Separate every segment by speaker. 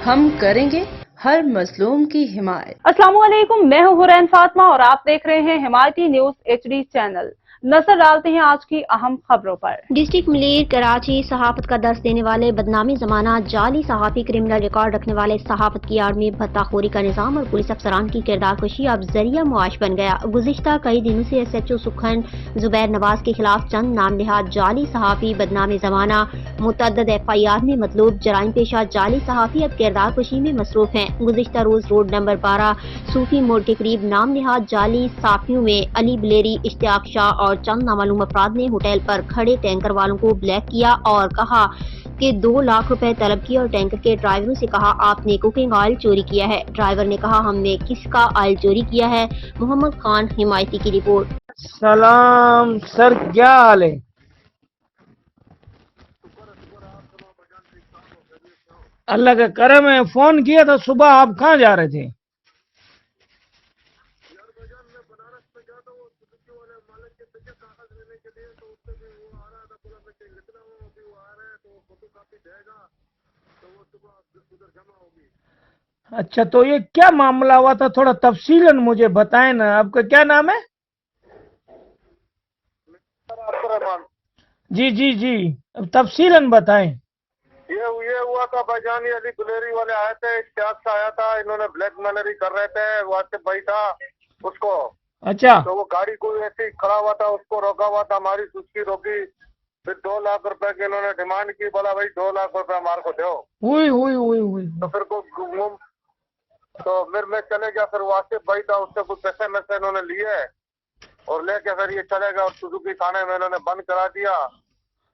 Speaker 1: हम करेंगे हर मजलूम की हिमायत।
Speaker 2: अस्सलामुअलैकुम, मैं हूं हुरैन फातिमा और आप देख रहे हैं हिमायती न्यूज HD चैनल। नजर डालते हैं आज की अहम खबरों पर।
Speaker 3: डिस्ट्रिक्ट मलीर कराची सहाफत का दर्स देने वाले बदनामी जमाना जाली सहाफी क्रिमिनल रिकॉर्ड रखने वाले सहाफत की आड़ में भत्ताखोरी का निजाम और पुलिस अफसरान की किरदार कशी अब जरिया मुआश बन गया। गुज़िश्ता कई दिनों से SHO सुखन जुबैर नवाज के खिलाफ चंद नाम निहाद जाली सहाफी बदनामी जमाना मुतअद्दिद FIR में मतलूब जराइम पेशा जाली सहाफी अब किरदार कशी में मसरूफ हैं। गुज़िश्ता रोज रोड नंबर 12 सूफी मोड़ के करीब नाम निहाद जाली सहाफियों में अली बलेरी, इश्तियाक शाह और चंद नामालूम अफराद ने होटल पर खड़े टैंकर वालों को ब्लैक किया और कहा कि 2 लाख रुपए तलब किए और टैंकर के ड्राइवरों से कहा आपने कुकिंग ऑयल चोरी किया है। ड्राइवर ने कहा हमने किसका ऑयल चोरी किया है। मोहम्मद खान हिमायती की रिपोर्ट।
Speaker 4: सलाम सर, क्या हाल है? अल्लाह का करम है। फोन किया था सुबह, आप कहाँ जा रहे थे? अच्छा, तो ये क्या मामला हुआ था? थोड़ा तफसीलन मुझे बताएं ना। आपका क्या नाम है? जी जी जी, अब तफसीलन बताएं।
Speaker 5: ये हुआ था भाईजान, ये अली गुलेरी वाले आए थे, इश्तियाक से आया था, इन्होंने ब्लैकमेलरी कर रहे थे। वासिफ भाई था उसको।
Speaker 4: अच्छा,
Speaker 5: तो वो गाड़ी कोई ऐसे ही खड़ा हुआ था, उसको रोका हुआ था, हमारी सुस्ती रोकी। फिर 2 लाख रुपए की इन्होंने डिमांड की। बोला भाई 2 लाख रुपए हमारे को दो।
Speaker 4: हुई।
Speaker 5: तो फिर तो फिर मैं चले गया। फिर वासिफ भाई था, उससे कुछ पैसे में से इन्होंने लिए और लेके फिर ये चले गए और सुजुकी थाने में इन्होंने बंद करा दिया।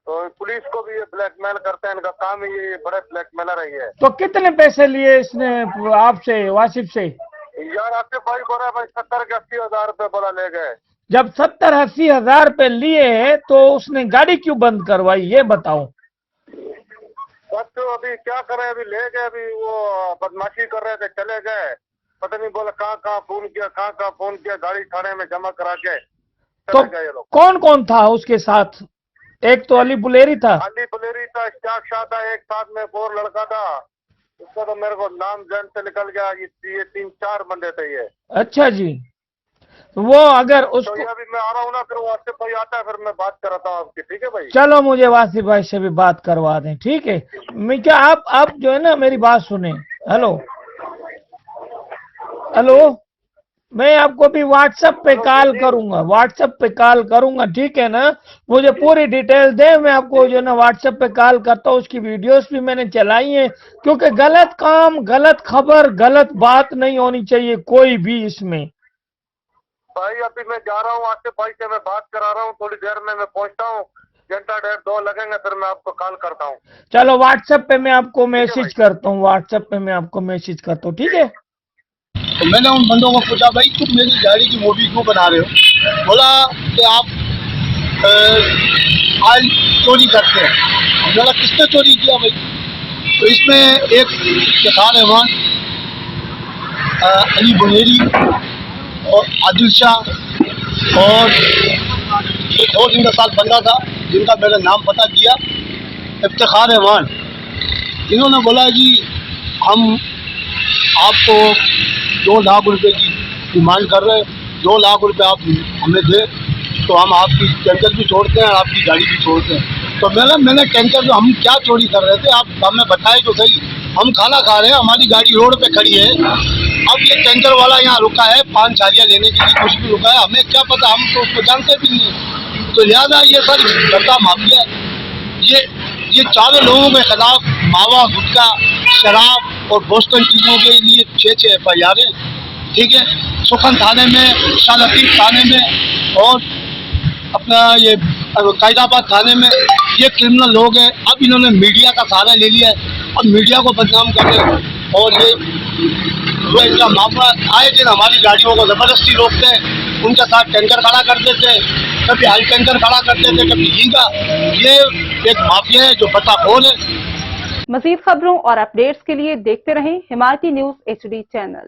Speaker 5: तो पुलिस को भी ये ब्लैकमेल करते हैं, इनका काम ही ये बड़े ब्लैकमेलर है ये।
Speaker 4: तो कितने पैसे लिए इसने आपसे, वासिफ से?
Speaker 5: यार आसिफ भाई बोला भाई 70 के 80 हजार रुपए बोला ले गए।
Speaker 4: जब 70-80 हजार रुपए लिए तो उसने गाड़ी क्यों बंद करवाई, ये बताओ।
Speaker 5: तो अभी क्या करें, अभी ले गए, अभी वो बदमाशी कर रहे थे, चले गए। पता नहीं बोला कहाँ फोन किया, गाड़ी थाने में जमा करा के
Speaker 4: तो
Speaker 5: चले गए ये लोग।
Speaker 4: कौन कौन था उसके साथ? एक तो अली बुलेरी था।
Speaker 5: अली बुलेरी था, इश्तियाक शाह था, एक साथ में एक और लड़का था, उसका तो मेरे को नाम जन से निकल गया। ये 3-4 बंदे थे ये।
Speaker 4: अच्छा जी, वो अगर
Speaker 5: तो
Speaker 4: उसको
Speaker 5: ये अभी मैं आ रहा हूँ ना, फिर वो आसिफ भाई आता है, फिर मैं बात कराता हूँ आपकी। ठीक है भाई?
Speaker 4: चलो मुझे वासिफ भाई से भी बात करवा दें, ठीक है? मैं क्या आप जो है ना मेरी बात सुने। हेलो, मैं आपको भी व्हाट्सएप पे कॉल करूंगा, ठीक है ना? मुझे पूरी डिटेल दे, मैं आपको जो है ना व्हाट्सएप पे कॉल करता हूँ। उसकी वीडियोस भी मैंने चलाई है, क्योंकि गलत काम, गलत खबर, गलत बात नहीं होनी चाहिए कोई भी इसमें।
Speaker 5: भाई अभी मैं जा रहा हूँ, आसिफ भाई से मैं बात करा रहा हूँ, थोड़ी देर में मैं पहुंचता हूँ, घंटा 1.5-2 लगेंगे, फिर मैं आपको कॉल करता हूँ।
Speaker 4: चलो व्हाट्सएप पे मैं आपको मैसेज करता हूँ, ठीक है?
Speaker 6: तो मैंने उन बंदों को पूछा भाई तुम मेरी गाड़ी की मूवी क्यों बना रहे हो? बोला कि आप ऑयल चोरी करते हैं। बोला किसने चोरी किया भाई? तो इसमें एक किसान रहमान, अली बुलेरी और आदिल शाह और एक और इनका साथ बंदा था जिनका मैंने नाम पता किया, इफ्तिखार रहमान। इन्होंने बोला जी हम आपको 2 लाख रुपए की डिमांड कर रहे हैं, 2 लाख रुपए आप हमें दे तो हम आपकी टैंकर भी छोड़ते हैं, आपकी गाड़ी भी छोड़ते हैं। तो मैंने टैंकर, हम क्या चोरी कर रहे थे आप हमें बताए तो सही। हम खाना खा रहे हैं, हमारी गाड़ी रोड पे खड़ी है, अब ये टैंकर वाला यहाँ रुका है 5 झाड़ियाँ लेने के लिए, कुछ भी रुका है, हमें क्या पता, हम तो उसको जानते भी नहीं। तो लिहाजा ये सर धंधा माफिया है। ये चारों लोगों के खिलाफ मावा, गुटखा, शराब और बोस्टन चीज़ों के लिए 6 FIR है, ठीक है? सुखन थाने में, शाह लतीफ थाने में और अपना ये कायदाबाद थाने में ये क्रिमिनल लोग हैं। अब इन्होंने मीडिया का सहारा ले लिया है, अब मीडिया को बदनाम कर रहे हैं और ये इनका मामला आए दिन हमारी गाड़ियों को ज़बरदस्ती रोकते हैं, उनके साथ टैंकर खड़ा कर देते हैं, कभी हाई टैंकर खड़ा कर देते हैं, कभी हींगा। ये एक माफिया है जो बदतखोर है।
Speaker 2: मज़ीद खबरों और अपडेट्स के लिए देखते रहें हिमायती न्यूज HD चैनल।